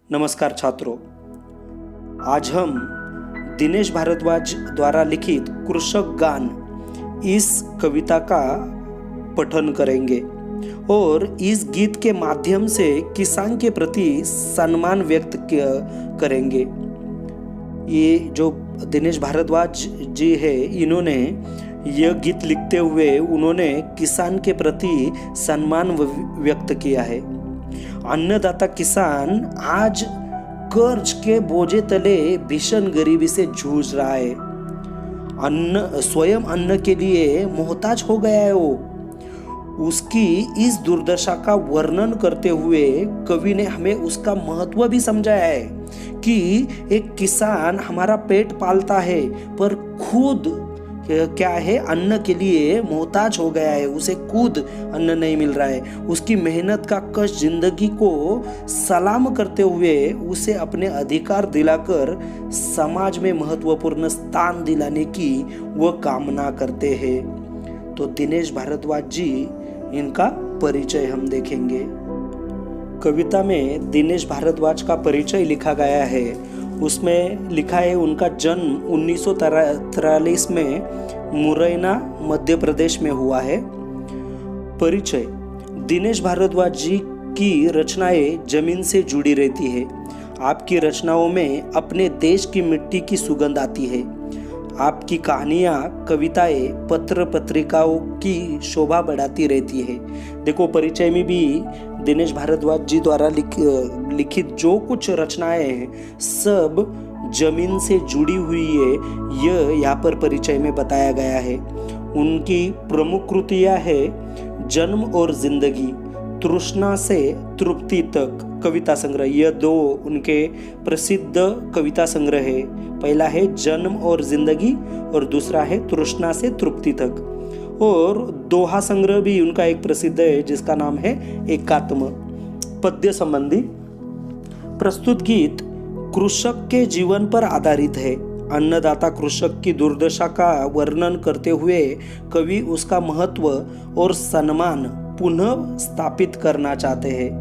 नमस्कार छात्रों, आज हम दिनेश भारद्वाज द्वारा लिखित कृषक गान इस कविता का पठन करेंगे और इस गीत के माध्यम से किसान के प्रति सम्मान व्यक्त करेंगे। ये जो दिनेश भारद्वाज जी है, इन्होंने यह गीत लिखते हुए उन्होंने किसान के प्रति सम्मान व्यक्त किया है। अन्नदाता किसान आज कर्ज के बोझे तले भीषण गरीबी से जूझ रहा है। स्वयं अन्न के लिए मोहताज हो गया है वो। उसकी इस दुर्दशा का वर्णन करते हुए कवि ने हमें उसका महत्व भी समझाया है कि एक किसान हमारा पेट पालता है पर खुद क्या है, अन्न के लिए मोहताज हो गया है। उसे खुद अन्न नहीं मिल रहा है। उसकी मेहनत का कष्ट जिंदगी को सलाम करते हुए उसे अपने अधिकार दिलाकर समाज में महत्वपूर्ण स्थान दिलाने की वह कामना करते हैं। तो दिनेश भारद्वाज जी, इनका परिचय हम देखेंगे। कविता में दिनेश भारद्वाज का परिचय लिखा गया है। उसमें लिखा है उनका जन्म 1943 में मुरैना मध्य प्रदेश में हुआ है। परिचय: दिनेश भारद्वाज जी की रचनाएं जमीन से जुड़ी रहती है। आपकी रचनाओं में अपने देश की मिट्टी की सुगंध आती है। आपकी कहानियाँ, कविताएं, पत्र पत्रिकाओं की शोभा बढ़ाती रहती है। देखो, परिचय में भी दिनेश भारद्वाज जी द्वारा लिखित जो कुछ रचनाएं हैं सब जमीन से जुड़ी हुई है, यह यहाँ पर परिचय में बताया गया है। उनकी प्रमुख कृतियां है जन्म और जिंदगी, तृष्णा से तृप्ति तक कविता संग्रह। यह दो उनके प्रसिद्ध कविता संग्रह है। पहला है जन्म और जिंदगी और दूसरा है तृष्णा से तृप्ति तक। और दोहा संग्रह भी उनका एक प्रसिद्ध है जिसका नाम है एकात्म। पद्य संबंधी प्रस्तुत गीत कृषक के जीवन पर आधारित है। अन्नदाता कृषक की दुर्दशा का वर्णन करते हुए कवि उसका महत्व और सम्मान पुनः स्थापित करना चाहते हैं।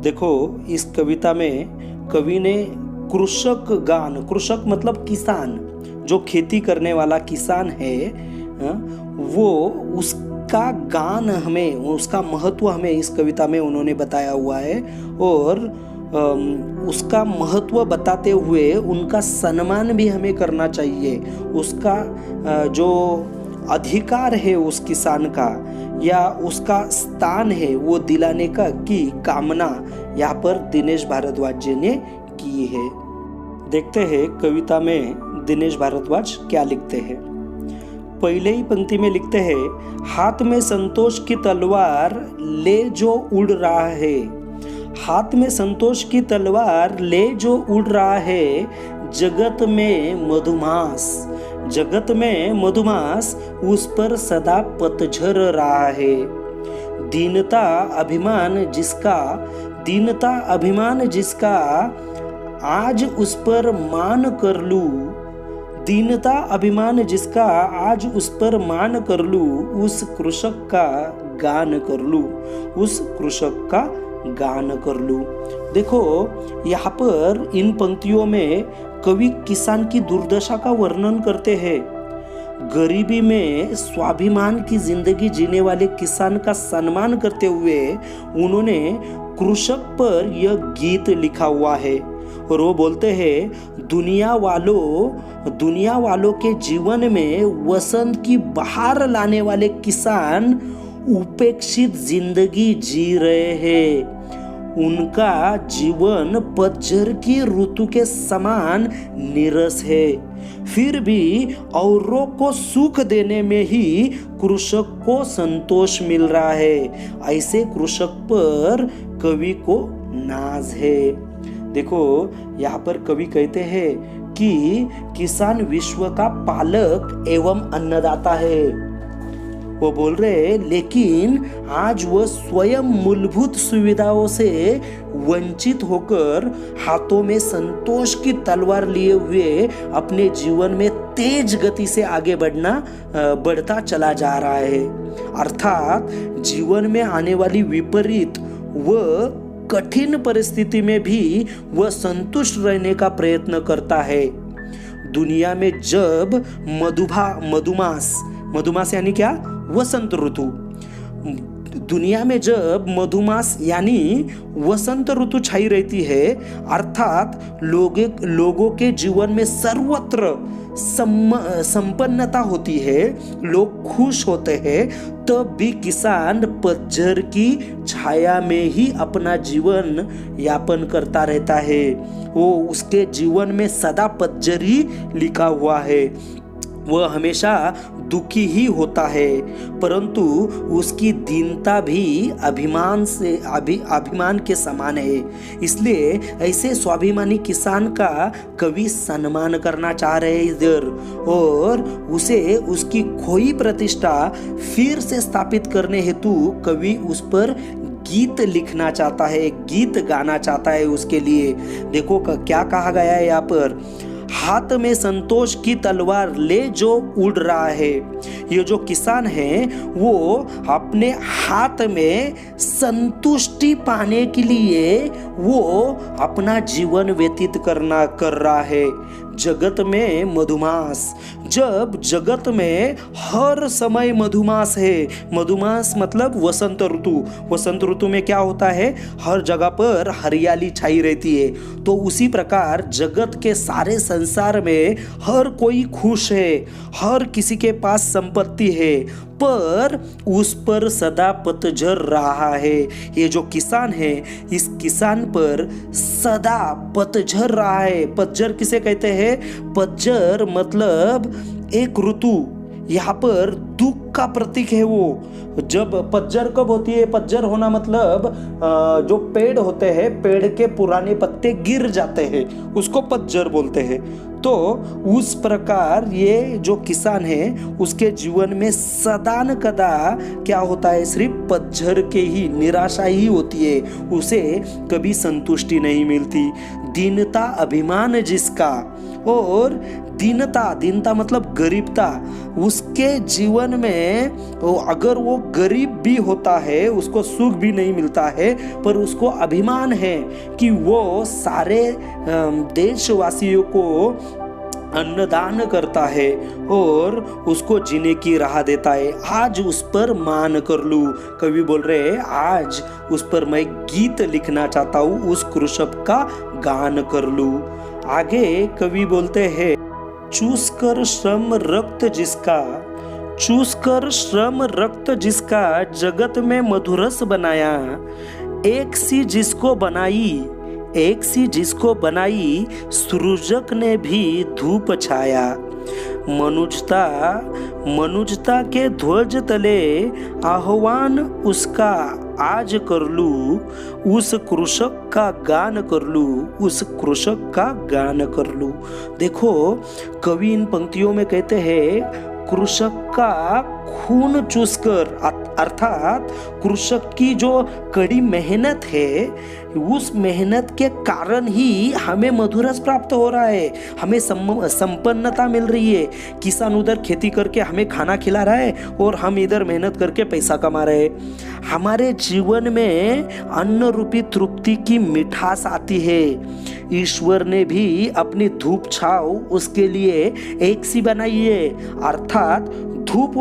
देखो, इस कविता में कवि ने कृषक गान, कृषक मतलब किसान, जो खेती करने वाला किसान है, वो उसका गान हमें, उसका महत्व हमें इस कविता में उन्होंने बताया हुआ है। और उसका महत्व बताते हुए उनका सम्मान भी हमें करना चाहिए। उसका जो अधिकार है उस किसान का या उसका स्थान है वो दिलाने का की कामना यहाँ पर दिनेश भारद्वाज जी ने की है। देखते हैं कविता में दिनेश भारद्वाज क्या लिखते हैं। पहले ही पंक्ति में लिखते हैं, हाथ में संतोष की तलवार ले जो उड़ रहा है। हाथ में संतोष की तलवार ले जो उड़ रहा है, जगत में मधुमास, जगत में मधुमास उस पर सदा पतझर रहा है। दीनता अभिमान जिसका आज उस पर मान कर लूं, दीनता अभिमान जिसका आज उस पर मान कर लूं, उस कृषक का गान कर लूं, उस कृषक का गान कर लूं। देखो, यहाँ पर इन पंक्तियों में कवि किसान की दुर्दशा का वर्णन करते हैं। गरीबी में स्वाभिमान की जिंदगी जीने वाले किसान का सम्मान करते हुए उन्होंने कृषक पर यह गीत लिखा हुआ है। और वो बोलते हैं, दुनिया वालों के जीवन में वसंत की बहार लाने वाले किसान उपेक्षित जिंदगी जी रहे हैं। उनका जीवन पतझड़ की ऋतु के समान नीरस है, फिर भी औरों को सुख देने में ही कृषक को संतोष मिल रहा है। ऐसे कृषक पर कवि को नाज है। देखो, यहाँ पर कवि कहते हैं कि किसान विश्व का पालक एवं अन्नदाता है। वो बोल रहे, लेकिन आज वह स्वयं मूलभूत सुविधाओं से वंचित होकर हाथों में संतोष की तलवार लिए हुए अपने जीवन में तेज गति से आगे बढ़ता चला जा रहा है। अर्थात जीवन में आने वाली विपरीत व कठिन परिस्थिति में भी वह संतुष्ट रहने का प्रयत्न करता है। दुनिया में जब मधुमास यानी क्या, वसंत ऋतु, दुनिया में जब मधुमास यानी वसंत ऋतु छाई रहती है, अर्थात लोगों के जीवन में सर्वत्र संपन्नता होती है, लोग खुश होते हैं, तब भी किसान पतझड़ की छाया में ही अपना जीवन यापन करता रहता है। वो उसके जीवन में सदा पतझड़ ही लिखा हुआ है। वह हमेशा दुखी ही होता है, परंतु उसकी दीनता भी अभिमान के समान है। इसलिए ऐसे स्वाभिमानी किसान का कवि सम्मान करना चाह रहे हैं इधर, और उसे उसकी खोई प्रतिष्ठा फिर से स्थापित करने हेतु कवि उस पर गीत लिखना चाहता है, गीत गाना चाहता है उसके लिए। देखो क्या कहा गया है यहाँ पर, हाथ में संतोष की तलवार ले जो उड़ रहा है। ये जो किसान है वो अपने हाथ में संतुष्टि पाने के लिए वो अपना जीवन व्यतीत कर रहा है। जगत में मधुमास, जब जगत में हर समय मधुमास है, मधुमास मतलब वसंत ऋतु, वसंत ऋतु में क्या होता है, हर जगह पर हरियाली छाई रहती है। तो उसी प्रकार जगत के सारे संसार में हर कोई खुश है, हर किसी के पास संपत्ति है, पर उस पर सदा पतझड़ रहा है। ये जो किसान है, इस किसान पर सदा पतझड़ रहा है। पतझड़ किसे कहते हैं? पतझड़ मतलब एक ऋतु, यहाँ पर दुख का प्रतीक है। वो जब पतझड़ कब होती है? पतझड़ होना मतलब जो पेड़ होते हैं, पेड़ के पुराने पत्ते गिर जाते हैं, उसको पतझड़ बोलते हैं। तो उस प्रकार ये जो किसान है उसके जीवन में सदा न कदा क्या होता है, सिर्फ पतझड़ के ही निराशा ही होती है, उसे कभी संतुष्टि नहीं मिलती। दीनता अभिमान जिसका, और दीनता मतलब गरीबता, उसके जीवन में अगर वो गरीब भी होता है, उसको सुख भी नहीं मिलता है, पर उसको अभिमान है कि वो सारे देशवासियों को अन्नदान करता है और उसको जीने की राह देता है। आज उस पर मान कर लूं, कवि बोल रहे हैं आज उस पर मैं गीत लिखना चाहता हूँ, उस कृषक का गान कर लूं। आगे कवि बोलते हैं, चूस कर श्रम रक्त जिसका जगत में मधुरस बनाया, एक सी जिसको बनाई सृजक ने भी धूप छाया। मनुजता के ध्वज तले आह्वान उसका आज कर लूं, उस कृषक का गान कर लूं। देखो कवि इन पंक्तियों में कहते हैं, कृषक का खून चूसकर, अर्थात कृषक की जो कड़ी मेहनत है, उस मेहनत के कारण ही हमें मधुरस प्राप्त हो रहा है, हमें संपन्नता मिल रही है। किसान उधर खेती करके हमें खाना खिला रहा है और हम इधर मेहनत करके पैसा कमा रहे हैं। हमारे जीवन में अन्न रूपी तृप्ति की मिठास आती है। ईश्वर ने भी अपनी धूप छाव उसके लिए एक सी बनाई है, अर्थात धूप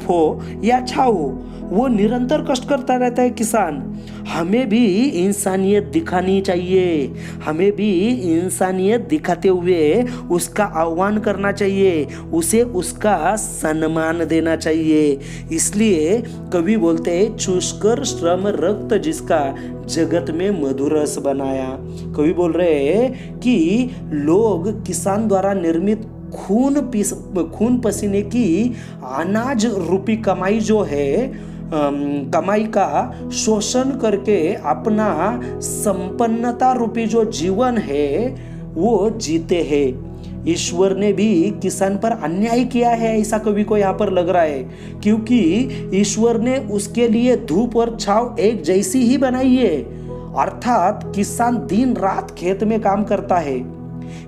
हो या छाव हो, वो निरंतर कष्ट करता रहता है किसान। हमें भी इंसानियत दिखानी चाहिए, हमें भी इंसानियत दिखाते हुए उसका आह्वान करना चाहिए, उसे उसका सम्मान देना चाहिए। इसलिए कवि बोलते हैं, चूसकर श्रम रक्त जिसका जगत में मधुरस बनाया। कवि बोल रहे हैं कि लोग किसान द्वारा निर्मित खून पसीने की अनाज रूपी कमाई जो है, कमाई का शोषण करके अपना संपन्नता रूपी जो जीवन है वो जीते हैं। ईश्वर ने भी किसान पर अन्याय किया है, ऐसा कवि को यहाँ पर लग रहा है, क्योंकि ईश्वर ने उसके लिए धूप और छाव एक जैसी ही बनाई है, अर्थात किसान दिन रात खेत में काम करता है।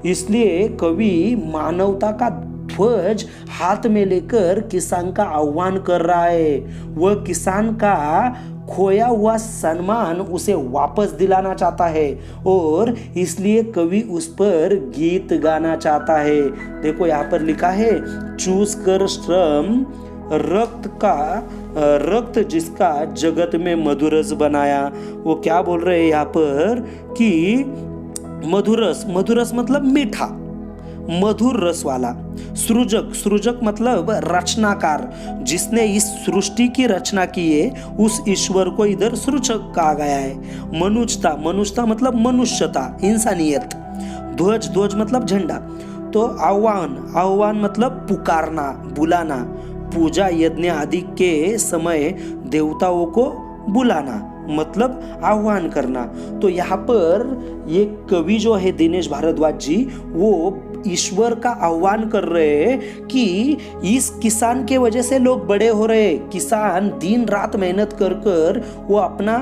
इसलिए कवि मानवता का ध्वज हाथ में लेकर किसान का आह्वान कर रहा है। वह किसान का खोया हुआ सम्मान उसे वापस दिलाना चाहता है और इसलिए कवि उस पर गीत गाना चाहता है। देखो यहाँ पर लिखा है, चूस कर श्रम रक्त जिसका जगत में मधुरस बनाया। वो क्या बोल रहे हैं यहाँ पर कि मधुरस मतलब मीठा, मधुर रस वाला। सृजक मतलब रचनाकार, जिसने इस सृष्टि की रचना की है उस ईश्वर को इधर सृजक कहा गया है। मनुष्यता मतलब मनुष्यता, इंसानियत। ध्वज मतलब झंडा। तो आह्वान मतलब पुकारना, बुलाना, पूजा यज्ञ आदि के समय देवताओं को बुलाना मतलब आह्वान करना। तो यहाँ पर ये कवि जो है दिनेश भारद्वाज जी, वो ईश्वर का आह्वान कर रहे हैं कि इस किसान के वजह से लोग बड़े हो रहे। किसान दिन रात मेहनत कर वो अपना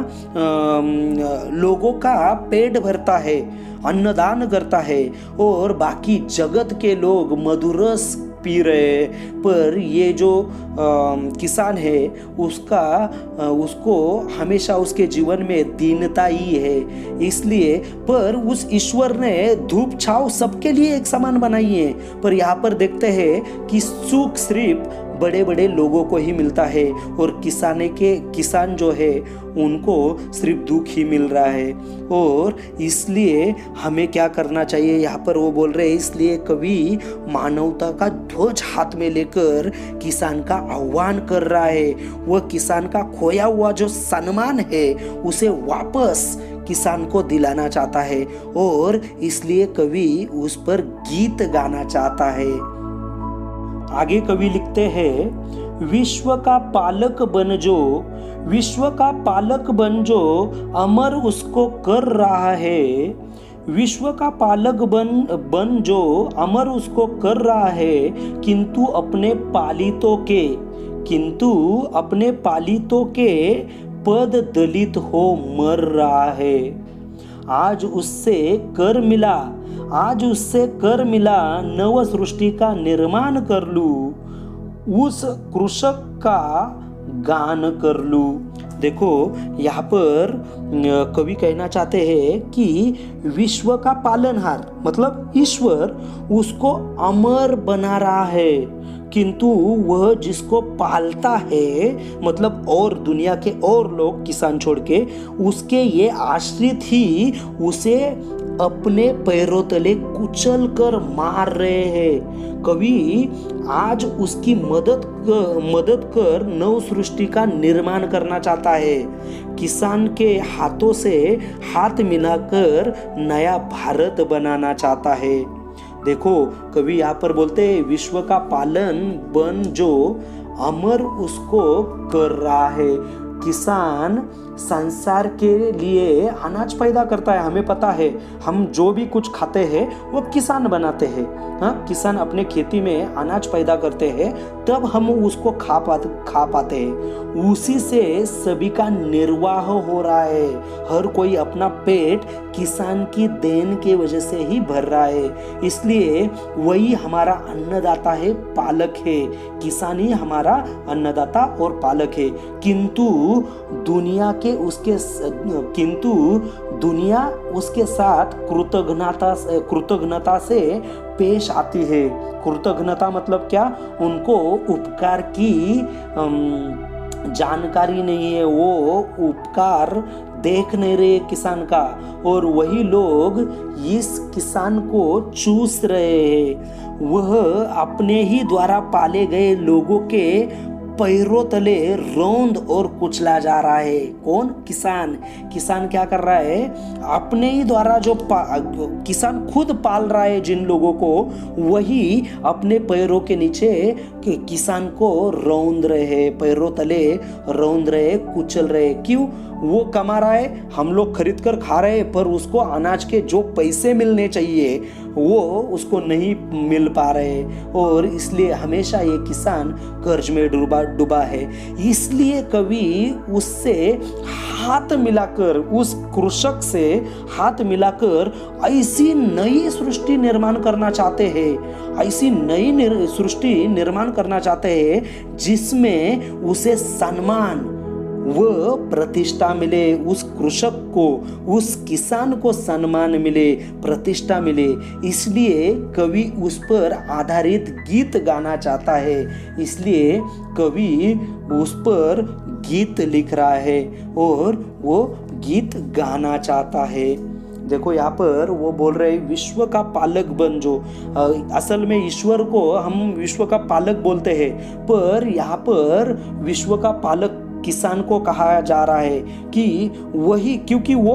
लोगों का पेट भरता है, अन्नदान करता है और बाकी जगत के लोग मधुरस पी रहे, पर ये जो किसान है उसको हमेशा उसके जीवन में दीनता ही है। इसलिए पर उस ईश्वर ने धूप छाव सबके लिए एक समान बनाई है, पर यहाँ पर देखते हैं कि सुख सिर्फ बड़े बड़े लोगों को ही मिलता है और किसान जो है उनको सिर्फ दुख ही मिल रहा है। और इसलिए हमें क्या करना चाहिए, यहाँ पर वो बोल रहे हैं, इसलिए कवि मानवता का ध्वज हाथ में लेकर किसान का आह्वान कर रहा है। वह किसान का खोया हुआ जो सम्मान है उसे वापस किसान को दिलाना चाहता है और इसलिए कवि उस पर गीत गाना चाहता है। आगे कवि लिखते हैं, विश्व का पालक बन जो अमर उसको कर रहा है। विश्व का पालक बन जो अमर उसको कर रहा है, किंतु अपने पालितों के पद दलित हो मर रहा है। आज उससे कर मिला नव सृष्टि का निर्माण कर लूं, उस कृषक का गान कर लूं। देखो यहाँ पर कवि कहना चाहते हैं कि विश्व का पालनहार मतलब ईश्वर उसको अमर बना रहा है, किंतु वह जिसको पालता है मतलब और दुनिया के और लोग किसान छोड़ के उसके ये आश्रित ही उसे अपने पैरों तले कुचल कर मार रहे हैं। कवि आज उसकी मदद कर नव सृष्टि का निर्माण करना चाहता है। किसान के हाथों से हाथ मिलाकर नया भारत बनाना चाहता है। देखो कवि यहाँ पर बोलते हैं, विश्व का पालन बन जो अमर उसको कर रहा है। किसान संसार के लिए अनाज पैदा करता है। हमें पता है, हम जो भी कुछ खाते हैं वो किसान बनाते हैं। हाँ, किसान अपने खेती में अनाज पैदा करते हैं, तब हम उसको खा पाते हैं। उसी से सभी का निर्वाह हो रहा है। हर कोई अपना पेट किसान की देन के वजह से ही भर रहा है। इसलिए वही हमारा अन्नदाता है, पालक है। किसान ही हमारा अन्नदाता और पालक है। किंतु दुनिया उसके साथ कृतज्ञता से पेश आती है। कृतज्ञता मतलब क्या? उनको उपकार की जानकारी नहीं है, वो उपकार देख नहीं रहे किसान का, और वही लोग इस किसान को चूस रहे हैं। वह अपने ही द्वारा पाले गए लोगों के पैरों तले रौंद और कुचला जा रहा है। कौन? किसान क्या कर रहा है? अपने ही द्वारा जो किसान खुद पाल रहा है जिन लोगों को, वही अपने पैरों के नीचे किसान को रौंद रहे, पैरों तले रौंद रहे, कुचल रहे। क्यों? वो कमा रहा है, हम लोग खरीद कर खा रहे हैं, पर उसको अनाज के जो पैसे मिलने चाहिए वो उसको नहीं मिल पा रहे, और इसलिए हमेशा ये किसान कर्ज में डूबा है। इसलिए कवि उससे हाथ मिलाकर, उस कृषक से हाथ मिलाकर ऐसी नई सृष्टि निर्माण करना चाहते हैं, ऐसी नई सृष्टि निर्माण करना चाहते हैं जिसमें उसे सम्मान वह प्रतिष्ठा मिले, उस कृषक को, उस किसान को सम्मान मिले, प्रतिष्ठा मिले। इसलिए कवि उस पर आधारित गीत गाना चाहता है, इसलिए कवि उस पर गीत लिख रहा है और वो गीत गाना चाहता है। देखो यहाँ पर वो बोल रहे विश्व का पालक बन, जो असल में ईश्वर को हम विश्व का पालक बोलते हैं, पर यहाँ पर विश्व का पालक किसान को कहा जा रहा है कि वही, क्योंकि वो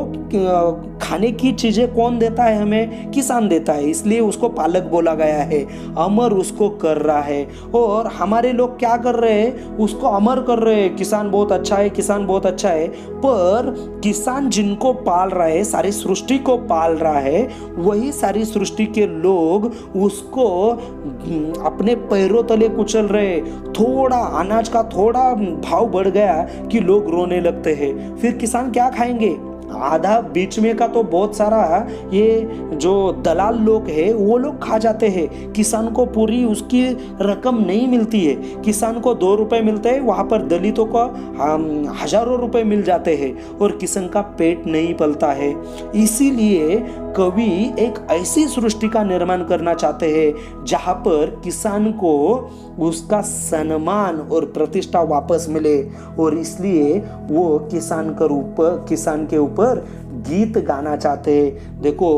खाने की चीजें कौन देता है हमें? किसान देता है, इसलिए उसको पालक बोला गया है। अमर उसको कर रहा है और हमारे लोग क्या कर रहे हैं? उसको अमर कर रहे हैं। किसान बहुत अच्छा है, किसान बहुत अच्छा है, पर किसान जिनको पाल रहा है, सारी सृष्टि को पाल रहा है, वही सारी सृष्टि के लोग उसको अपने पैरों तले कुचल रहे। थोड़ा अनाज का थोड़ा भाव बढ़ गया कि लोग रोने लगते हैं। फिर किसान क्या खाएंगे? आधा बीच में का तो बहुत सारा ये जो दलाल लोग है वो लोग खा जाते हैं। किसान को पूरी उसकी रकम नहीं मिलती है। किसान को 2 रुपए मिलते हैं, वहां पर दलितों को हजारों रुपए मिल जाते हैं और किसान का पेट नहीं पलता है। इसीलिए कवि एक ऐसी सृष्टि का निर्माण करना चाहते हैं जहां पर किसान को उसका सम्मान और प्रतिष्ठा वापस मिले, और इसलिए वो किसान के ऊपर गीत गाना चाहते हैं। देखो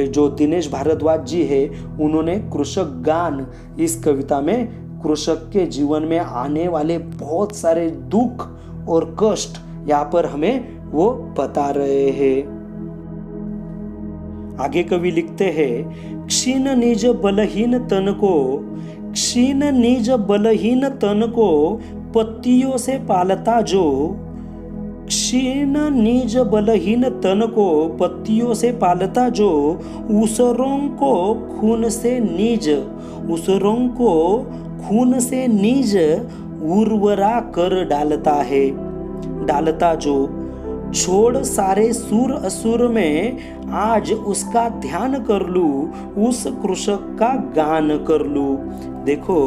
जो दिनेश भारद्वाज जी है, उन्होंने कृषक गान इस कविता में कृषक के जीवन में आने वाले बहुत सारे दुख और कष्ट यहाँ पर हमें वो बता रहे हैं। आगे कवि लिखते हैं, क्षीण निज बलहीन तन को पत्तियों से पालता जो, क्षीण निज बलहीन तन को पत्तियों से पालता जो, उसरों को खून से निज उर्वरा कर डालता जो, छोड़ सारे सुर असुर में आज उसका ध्यान कर लूं, उस कृषक का गान कर लूं। देखो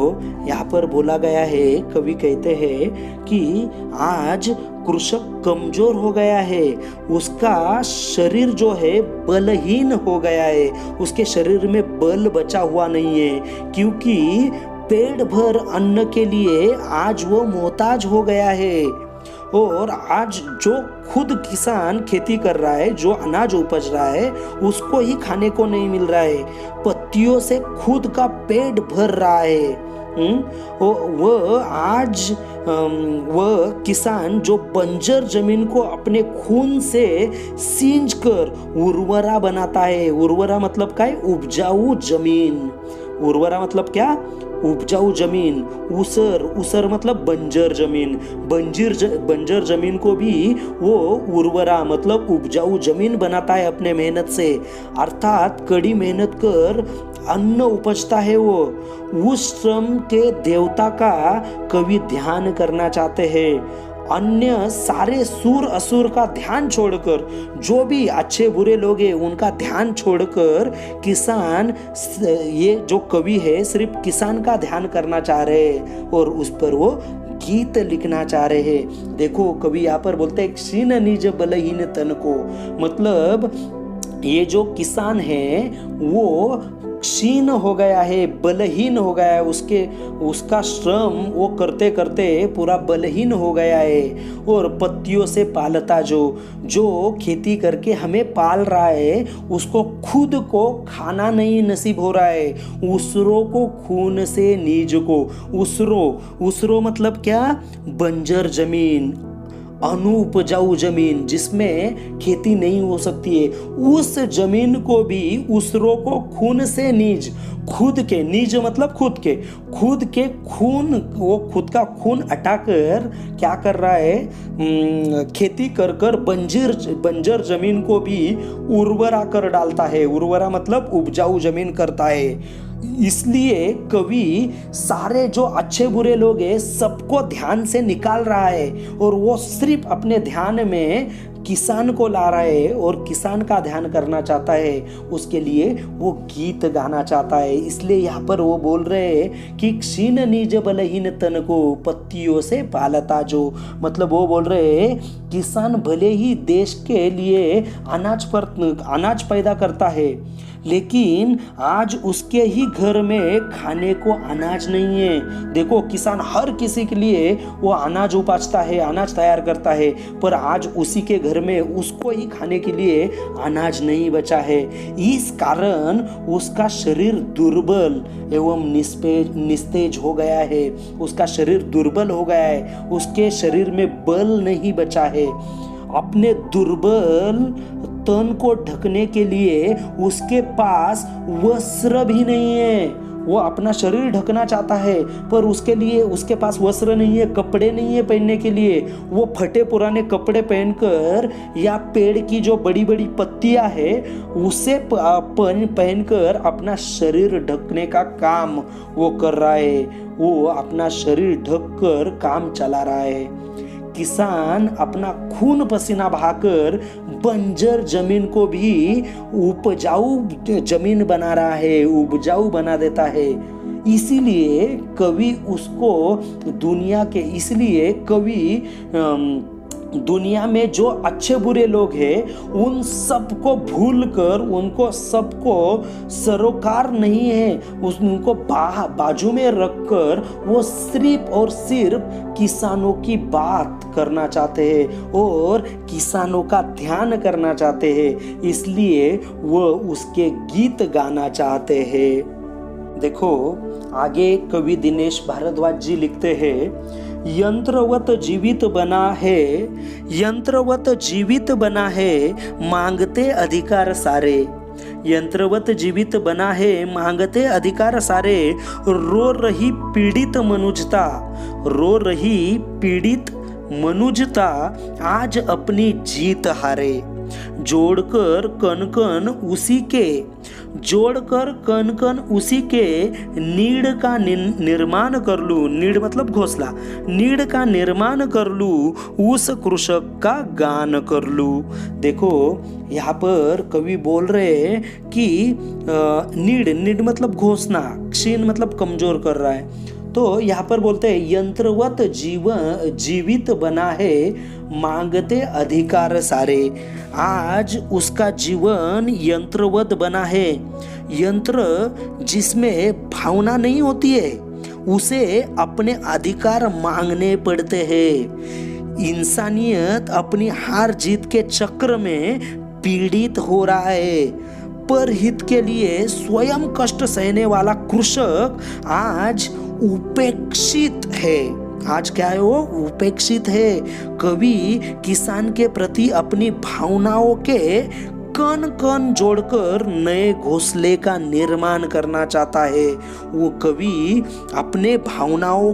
यहाँ पर बोला गया है, कवि कहते हैं कि आज कृषक कमजोर हो गया है, उसका शरीर जो है बलहीन हो गया है, उसके शरीर में बल बचा हुआ नहीं है, क्योंकि पेट भर अन्न के लिए आज वो मोहताज हो गया है। और आज जो खुद किसान खेती कर रहा है, जो अनाज उपज रहा है, उसको ही खाने को नहीं मिल रहा है। पत्तियों से खुद का पेट भर रहा है। वह किसान जो बंजर जमीन को अपने खून से सींच कर उर्वरा बनाता है। उर्वरा मतलब क्या है? उपजाऊ जमीन। उर्वरा मतलब क्या? उपजाऊ जमीन। उसर मतलब बंजर जमीन। बंजर जमीन को भी वो उर्वरा मतलब उपजाऊ जमीन बनाता है अपने मेहनत से। अर्थात कड़ी मेहनत कर अन्न उपजता है वो। उस श्रम के देवता का कवि ध्यान करना चाहते हैं। अन्य सारे सुर असुर का ध्यान छोड़कर, जो भी अच्छे बुरे लोग हैं उनका ध्यान छोड़कर किसान, ये जो कवि है सिर्फ किसान का ध्यान करना चाह रहे हैं और उस पर वो गीत लिखना चाह रहे हैं। देखो कवि यहाँ पर बोलते हैं क्षीण निज बलहीन तन को, मतलब ये जो किसान है वो क्षीण हो गया है, बलहीन हो गया है। उसका श्रम वो करते करते पूरा बलहीन हो गया है। और पत्तियों से पालता जो खेती करके हमें पाल रहा है, उसको खुद को खाना नहीं नसीब हो रहा है। उसरों को खून से नीज को, उसरो मतलब क्या? बंजर जमीन, अनुपजाऊ जमीन जिसमें खेती नहीं हो सकती है, उस जमीन को भी उसरों को खून से नीज, खुद के नीज मतलब खुद के खून, वो खुद का खून हटाकर क्या कर रहा है? खेती कर बंजर जमीन को भी उर्वरा कर डालता है। उर्वरा मतलब उपजाऊ जमीन करता है। इसलिए कवि सारे जो अच्छे बुरे लोग हैं सबको ध्यान से निकाल रहा है और वो सिर्फ अपने ध्यान में किसान को ला रहा है और किसान का ध्यान करना चाहता है, उसके लिए वो गीत गाना चाहता है। इसलिए यहाँ पर वो बोल रहे हैं कि क्षीण निज बलहीन तन को पत्तियों से पालता जो, मतलब वो बोल रहे हैं किसान भले ही देश के लिए अनाज पैदा करता है, लेकिन आज उसके ही घर में खाने को अनाज नहीं है। देखो किसान हर किसी के लिए वो अनाज उपाजता है, अनाज तैयार करता है, पर आज उसी के घर में उसको ही खाने के लिए अनाज नहीं बचा है। इस कारण उसका शरीर दुर्बल एवं निस्तेज हो गया है, उसका शरीर दुर्बल हो गया है, उसके शरीर में बल नहीं बचा है। अपने दुर्बल तन को ढकने के लिए उसके पास वस्त्र भी नहीं है। वो अपना शरीर ढकना चाहता है, पर उसके लिए उसके पास वस्त्र नहीं है, कपड़े नहीं है पहनने के लिए। वो फटे पुराने कपड़े पहनकर या पेड़ की जो बड़ी बड़ी पत्तियां है उसे पहनकर अपना शरीर ढकने का काम वो कर रहा है। वो अपना शरीर ढककर काम चला रहा है। किसान अपना खून पसीना बहाकर बंजर जमीन को भी उपजाऊ जमीन बना रहा है, उपजाऊ बना देता है। इसीलिए कवि दुनिया में जो अच्छे बुरे लोग हैं उन सबको भूलकर, उनको सबको सरोकार नहीं है, उनको बाजू में रखकर वो सिर्फ और सिर्फ किसानों की बात करना चाहते हैं और किसानों का ध्यान करना चाहते हैं। इसलिए वो उसके गीत गाना चाहते हैं। देखो आगे कवि दिनेश भारद्वाज जी लिखते हैं, यंत्रवत जीवित बना है मांगते अधिकार सारे। यंत्रवत जीवित बना है मांगते अधिकार सारे। रो रही पीड़ित मनुजता आज अपनी जीत हारे। जोड़कर कन कन उसी के नीड़ का निर्माण कर लूं। नीड़ मतलब घोंसला, नीड़ का निर्माण कर लूं, उस कृषक का गान कर लूं। देखो यहाँ पर कवि बोल रहे हैं कि नीड़ मतलब घोंसला, क्षीण मतलब कमजोर कर रहा है। तो यहाँ पर बोलते हैं यंत्रवत जीवित बना है मांगते अधिकार सारे। आज उसका जीवन यंत्रवत बना है। यंत्र जिसमें भावना नहीं होती है उसे अपने अधिकार मांगने पड़ते हैं। इंसानियत अपनी हार जीत के चक्र में पीड़ित हो रहा है, पर हित के लिए स्वयं कष्ट सहने वाला कृषक आज उपेक्षित है। आज क्या है, वो उपेक्षित है। कवि किसान के प्रति अपनी भावनाओं के कण कण जोड़कर नए घोंसले का निर्माण करना चाहता है। वो कवि अपने भावनाओं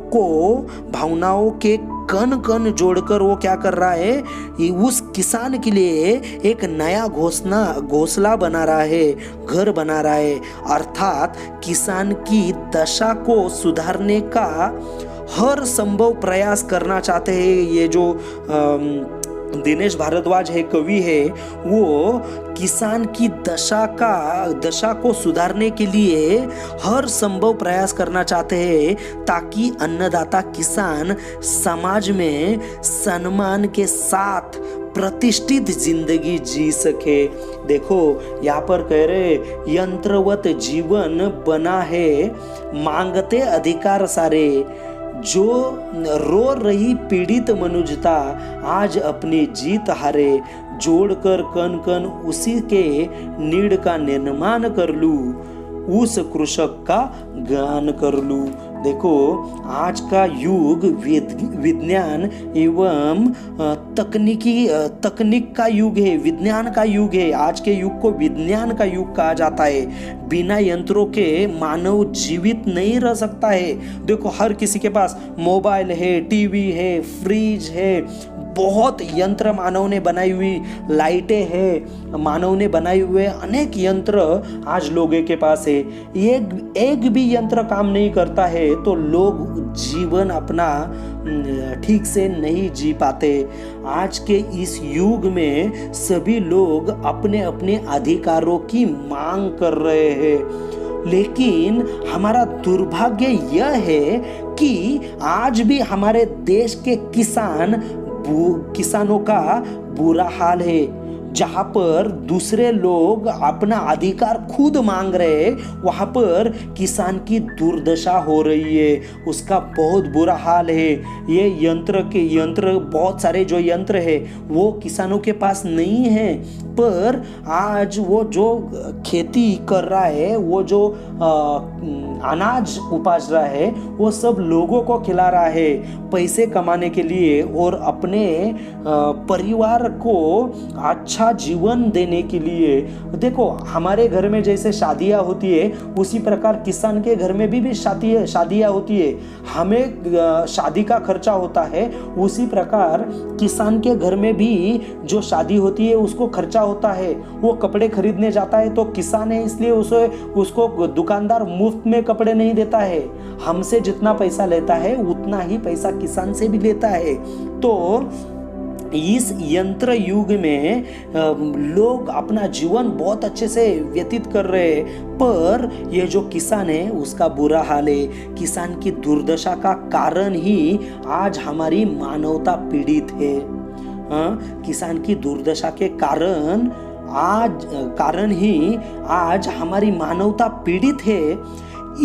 के कण कण जोड़कर वो क्या कर रहा है, उस किसान के लिए एक नया घोंसला बना रहा है, घर बना रहा है। अर्थात किसान की दशा को सुधारने का हर संभव प्रयास करना चाहते हैं। ये जो दिनेश भारद्वाज है, कवि है, वो किसान की दशा को सुधारने के लिए हर संभव प्रयास करना चाहते हैं ताकि अन्नदाता किसान समाज में सम्मान के साथ प्रतिष्ठित जिंदगी जी सके। देखो यहाँ पर कह रहे यंत्रवत जीवन बना है मांगते अधिकार सारे। जो रो रही पीड़ित मनुजता आज अपनी जीत हारे। जोड़कर कन कन उसी के नीड़ का निर्माण कर लूं, उस कृषक का गान कर लूं। देखो आज का युग विज्ञान एवं तकनीक का युग है, विज्ञान का युग है। आज के युग को विज्ञान का युग कहा जाता है। बिना यंत्रों के मानव जीवित नहीं रह सकता है। देखो हर किसी के पास मोबाइल है, टीवी है, फ्रिज है, बहुत यंत्र मानव ने बनाई हुई लाइटें हैं, मानव ने बनाए हुए अनेक यंत्र आज लोगों के पास है। एक भी यंत्र काम नहीं करता है तो लोग जीवन अपना ठीक से नहीं जी पाते। आज के इस युग में सभी लोग अपने अपने अधिकारों की मांग कर रहे हैं, लेकिन हमारा दुर्भाग्य यह है कि आज भी हमारे देश के किसानों का बुरा हाल है। जहाँ पर दूसरे लोग अपना अधिकार खुद मांग रहे, वहाँ पर किसान की दुर्दशा हो रही है, उसका बहुत बुरा हाल है। ये यंत्र बहुत सारे जो यंत्र है वो किसानों के पास नहीं है, पर आज वो जो खेती कर रहा है, वो जो अनाज उपज रहा है, वो सब लोगों को खिला रहा है पैसे कमाने के लिए और अपने परिवार को अच्छा जीवन देने के लिए। देखो, हमारे घर में जैसे शादियाँ होती है उसी प्रकार किसान के घर में भी शादियाँ होती है। हमें शादी का खर्चा होता है, उसी प्रकार किसान के घर में भी जो शादी होती है उसको खर्चा होता है। वो कपड़े खरीदने जाता है तो किसान है, इसलिए उसको दुकानदार मुफ्त में कपड़े नहीं देता है। हमसे जितना पैसा लेता है उतना ही पैसा किसान से भी लेता है। तो इस यंत्र युग में लोग अपना जीवन बहुत अच्छे से व्यतीत कर रहे हैं, पर ये जो किसान है उसका बुरा हाल है। किसान की दुर्दशा का कारण ही आज हमारी मानवता पीड़ित है। किसान की दुर्दशा के कारण ही आज हमारी मानवता पीड़ित है।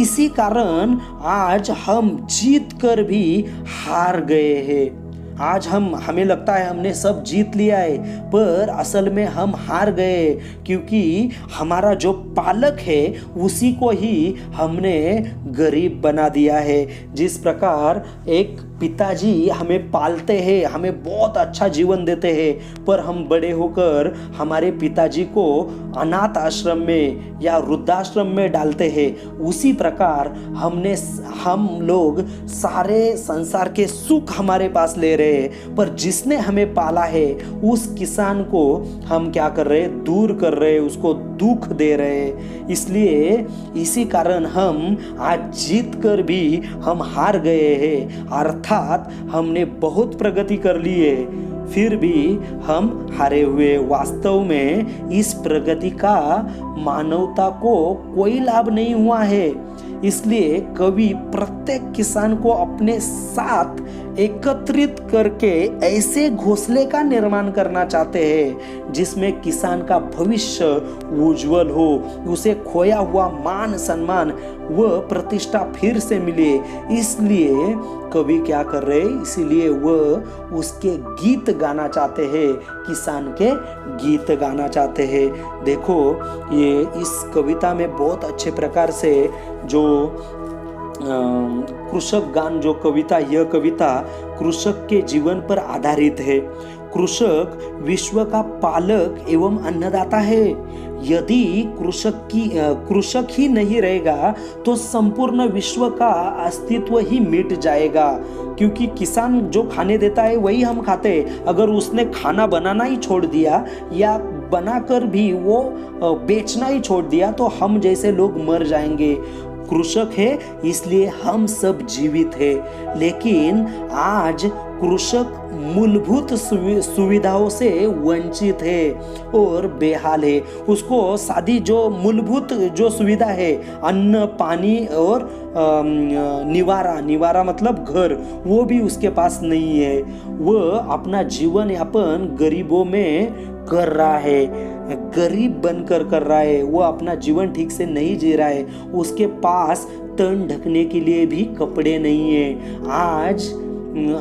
इसी कारण आज हम जीत कर भी हार गए हैं। आज हमें लगता है हमने सब जीत लिया है, पर असल में हम हार गए, क्योंकि हमारा जो पालक है उसी को ही हमने गरीब बना दिया है। जिस प्रकार एक पिताजी हमें पालते हैं, हमें बहुत अच्छा जीवन देते हैं, पर हम बड़े होकर हमारे पिताजी को अनाथ आश्रम में या वृद्धाश्रम में डालते हैं, उसी प्रकार हम लोग सारे संसार के सुख हमारे पास ले रहे हैं, पर जिसने हमें पाला है उस किसान को हम क्या कर रहे हैं, दूर कर रहे हैं, उसको दुख दे रहे हैं। इसलिए इसी कारण हम आज जीत कर भी हम हार गए हैं, अर्थात हमने बहुत प्रगति कर ली है फिर भी हम हारे हुए। वास्तव में इस प्रगति का मानवता को कोई लाभ नहीं हुआ है। इसलिए कवि प्रत्येक किसान को अपने साथ एकत्रित करके ऐसे घोंसले का निर्माण करना चाहते हैं जिसमें किसान का भविष्य उज्जवल हो, उसे खोया हुआ मान सम्मान व प्रतिष्ठा फिर से मिले। इसलिए कवि क्या कर रहे हैं, इसीलिए वह उसके गीत गाना चाहते हैं, किसान के गीत गाना चाहते हैं। देखो, ये इस कविता में बहुत अच्छे प्रकार से जो कृषक गान जो कविता, यह कविता कृषक के जीवन पर आधारित है। कृषक विश्व का पालक एवं अन्नदाता है। यदि कृषक ही नहीं रहेगा तो संपूर्ण विश्व का अस्तित्व ही मिट जाएगा, क्योंकि किसान जो खाने देता है वही हम खाते हैं। अगर उसने खाना बनाना ही छोड़ दिया या बनाकर भी वो बेचना ही छोड़ दिया तो हम जैसे लोग मर जाएंगे। कृषक है इसलिए हम सब जीवित है, लेकिन आज कृषक मूलभूत सुविधाओं से वंचित है और बेहाल है। उसको सादी जो मूलभूत जो सुविधा है, अन्न, पानी और निवारा मतलब घर, वो भी उसके पास नहीं है। वह अपना जीवन यापन गरीबों में कर रहा है, गरीब बनकर कर रहा है। वो अपना जीवन ठीक से नहीं जी रहा है। उसके पास तन ढकने के लिए भी कपड़े नहीं है।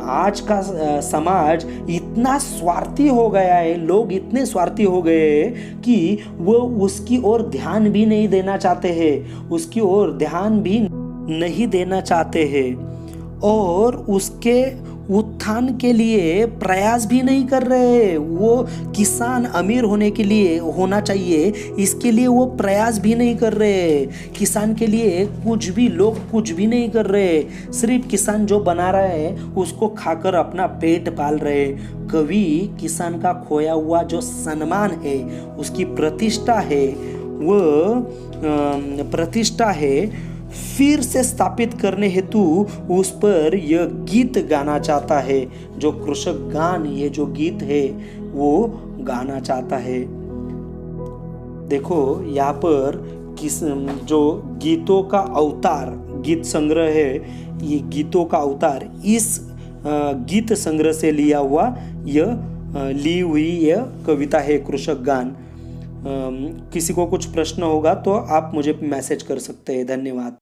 आज का समाज इतना स्वार्थी हो गया है, लोग इतने स्वार्थी हो गए हैं कि वो उसकी ओर ध्यान भी नहीं देना चाहते हैं, उसकी ओर ध्यान भी नहीं देना चाहते हैं और उत्थान के लिए प्रयास भी नहीं कर रहे। वो किसान अमीर होने के लिए होना चाहिए, इसके लिए वो प्रयास भी नहीं कर रहे। किसान के लिए कुछ भी लोग कुछ भी नहीं कर रहे। सिर्फ किसान जो बना रहा है उसको खाकर अपना पेट पाल रहे। कवि किसान का खोया हुआ जो सम्मान है, उसकी प्रतिष्ठा है, वो प्रतिष्ठा है, फिर से स्थापित करने हेतु उस पर यह गीत गाना चाहता है। जो कृषक गान, ये जो गीत है वो गाना चाहता है। देखो यहाँ पर किस जो गीतों का अवतार, गीत संग्रह है, ये गीतों का अवतार इस गीत संग्रह से लिया हुआ ली हुई यह कविता है कृषक गान। किसी को कुछ प्रश्न होगा तो आप मुझे मैसेज कर सकते हैं। धन्यवाद।